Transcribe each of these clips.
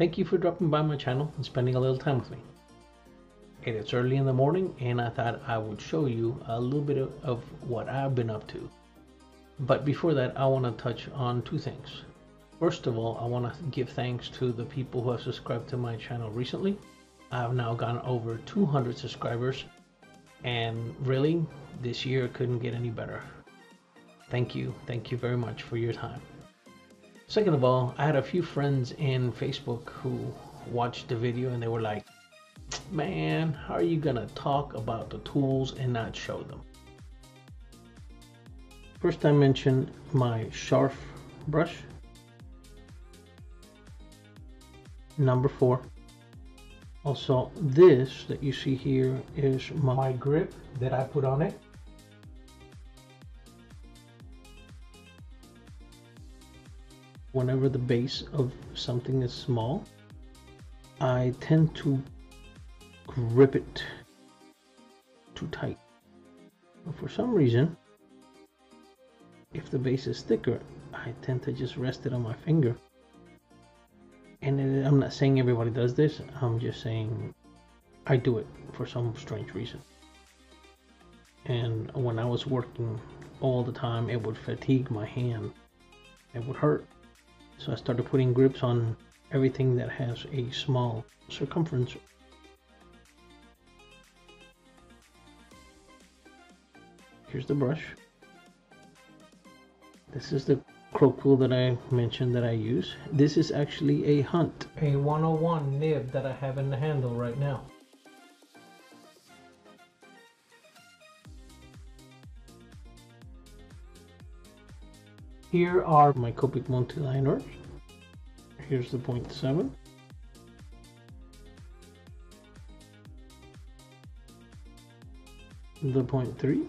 Thank you for dropping by my channel and spending a little time with me. It is early in the morning and I thought I would show you a little bit of what I've been up to. But before that, I want to touch on two things. First of all, I want to give thanks to the people who have subscribed to my channel recently. I've now gone over 200 subscribers, and really, this year couldn't get any better. Thank you very much for your time. Second of all, I had a few friends in Facebook who watched the video and they were like, man, how are you gonna talk about the tools and not show them? First, I mentioned my sharp brush, number 4. Also, this that you see here is my grip that I put on it. Whenever the base of something is small, I tend to grip it too tight. But for some reason, if the base is thicker, I tend to just rest it on my finger. And I'm not saying everybody does this, I'm just saying I do it for some strange reason. And when I was working all the time, it would fatigue my hand. It would hurt. So I started putting grips on everything that has a small circumference. Here's the brush. This is the quill that I mentioned that I use. This is actually a Hunt, a 101 nib that I have in the handle right now. Here are my Copic multiliners. Here's the 0.7. The 0.3.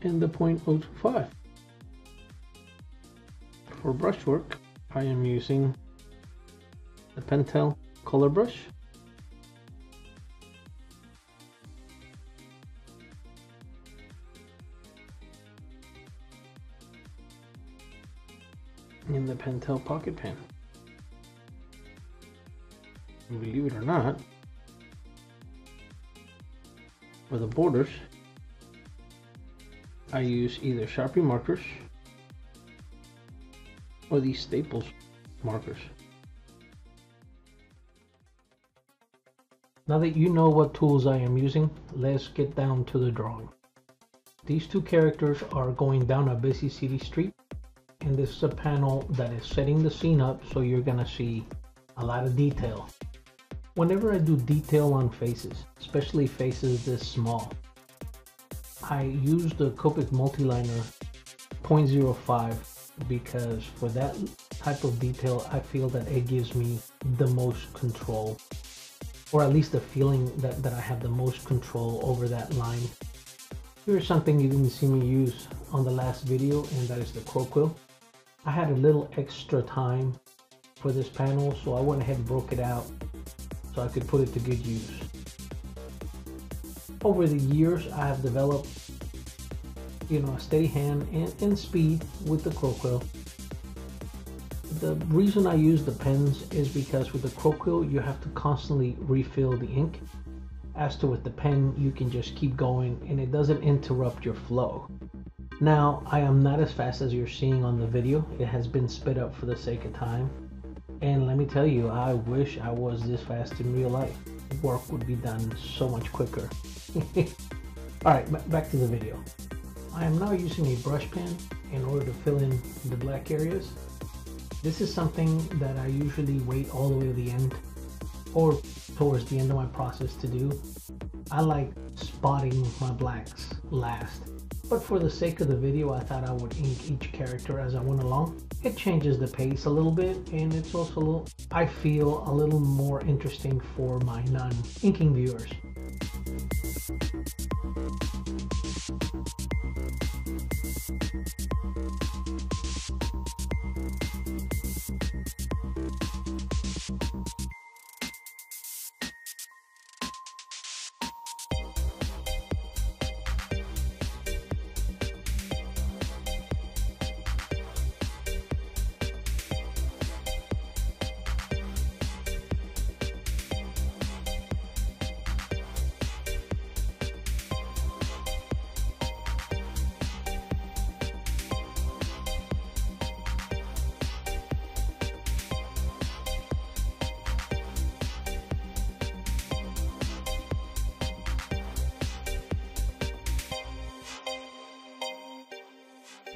And the 0.05. For brushwork, I am using the Pentel Color Brush. And the Pentel Pocket Pen. Believe it or not, for the borders, I use either Sharpie markers or these Staples markers. Now that you know what tools I am using, let's get down to the drawing. These two characters are going down a busy city street, and this is a panel that is setting the scene up, so you're gonna see a lot of detail. Whenever I do detail on faces, especially faces this small, I use the Copic Multiliner 0.05 because for that type of detail, I feel that it gives me the most control, or at least the feeling that I have the most control over that line. Here's something you didn't see me use on the last video, and that is the quill. I had a little extra time for this panel, so I went ahead and broke it out so I could put it to good use. Over the years, I have developed, a steady hand and speed with the quill. The reason I use the pens is because with the quill, you have to constantly refill the ink. As to with the pen, you can just keep going and it doesn't interrupt your flow. Now, I am not as fast as you're seeing on the video. It has been sped up for the sake of time. And let me tell you, I wish I was this fast in real life. Work would be done so much quicker. Alright, back to the video. I am now using a brush pen in order to fill in the black areas. This is something that I usually wait all the way to the end, or towards the end of my process to do. I like spotting my blacks last. But for the sake of the video, I thought I would ink each character as I went along. It changes the pace a little bit, and it's also, I feel, a little more interesting for my non-inking viewers.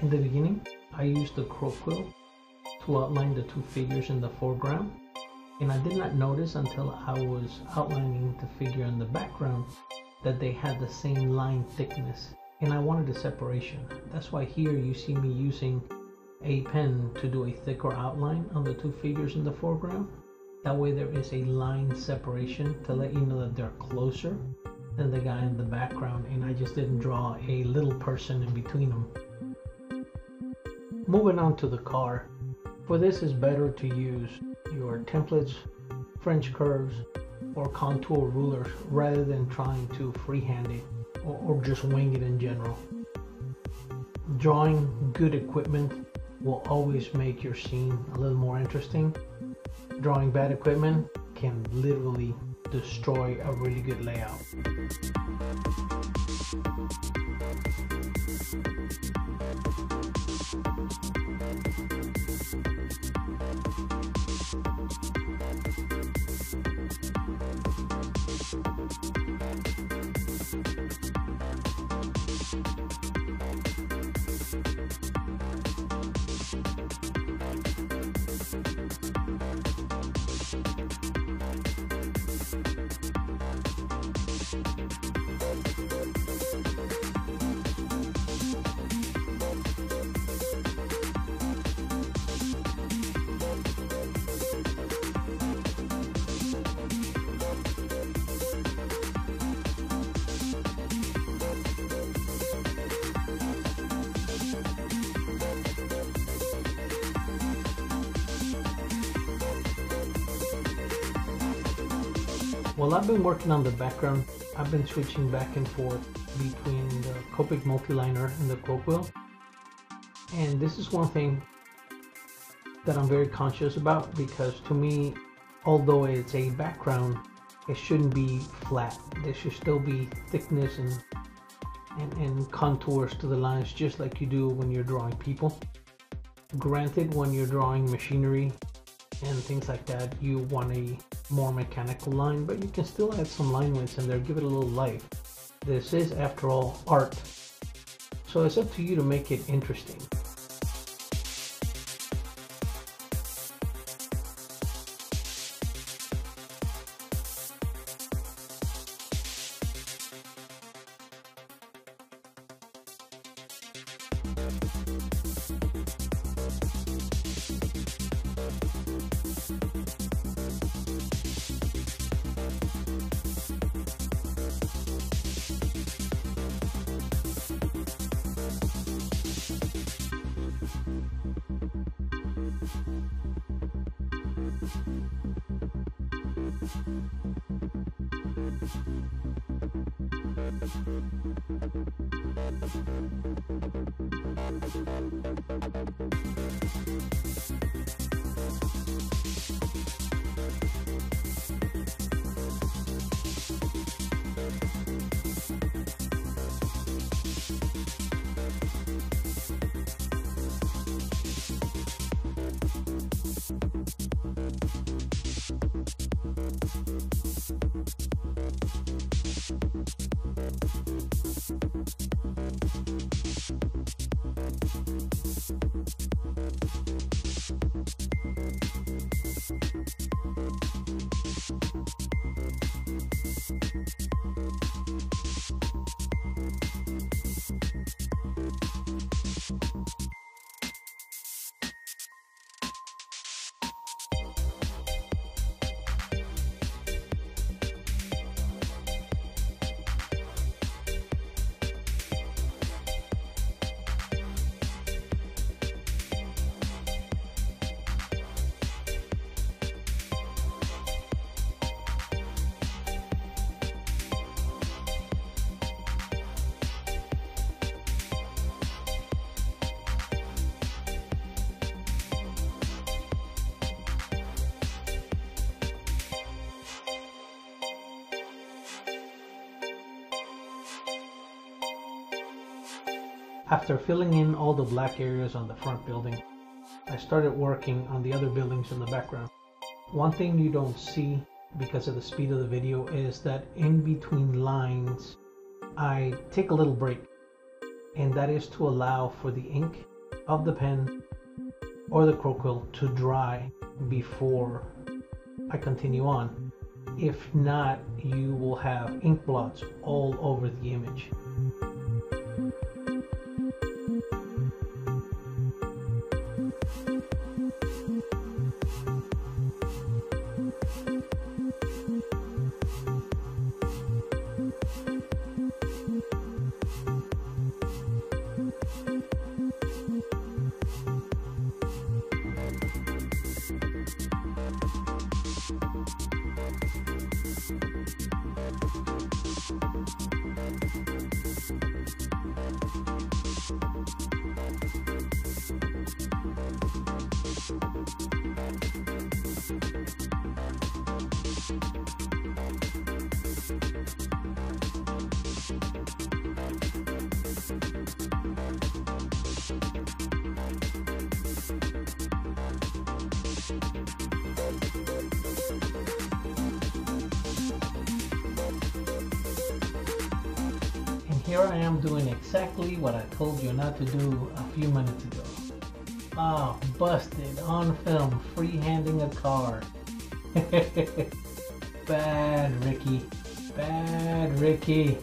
In the beginning, I used the crow quill to outline the two figures in the foreground, and I did not notice until I was outlining the figure in the background that they had the same line thickness, and I wanted a separation. That's why here you see me using a pen to do a thicker outline on the two figures in the foreground. That way there is a line separation to let you know that they're closer than the guy in the background, and I just didn't draw a little person in between them. Moving on to the car. For this, it's better to use your templates, French curves, or contour rulers rather than trying to freehand it or just wing it in general. Drawing good equipment will always make your scene a little more interesting. Drawing bad equipment can literally destroy a really good layout. While I've been working on the background, I've been switching back and forth between the Copic multiliner and the quill quill. And this is one thing that I'm very conscious about, because to me, although it's a background, it shouldn't be flat. There should still be thickness and contours to the lines, just like you do when you're drawing people. Granted, when you're drawing machinery and things like that, you want a more mechanical line, but you can still add some line weights in there, give it a little life. This is, after all, art, so it's up to you to make it interesting. After filling in all the black areas on the front building, I started working on the other buildings in the background. One thing you don't see because of the speed of the video is that in between lines, I take a little break. and that is to allow for the ink of the pen or the crow quill to dry before I continue on. If not, you will have ink blots all over the image. Here I am doing exactly what I told you not to do a few minutes ago. Ah, busted on film, freehanding a car. Bad Ricky, bad Ricky.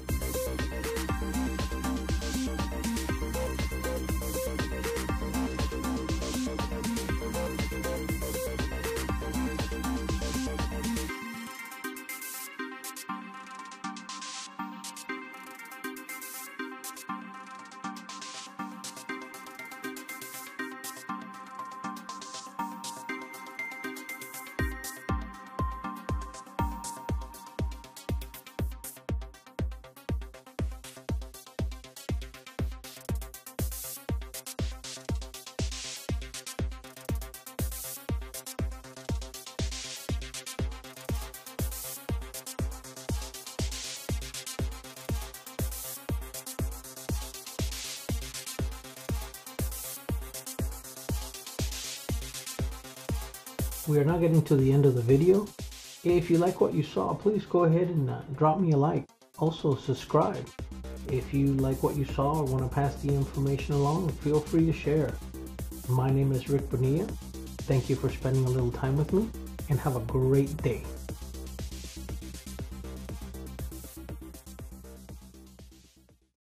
We are now getting to the end of the video. If you like what you saw, please go ahead and drop me a like. Also subscribe. If you like what you saw or want to pass the information along, feel free to share. My name is Rick Bonilla. Thank you for spending a little time with me, and have a great day.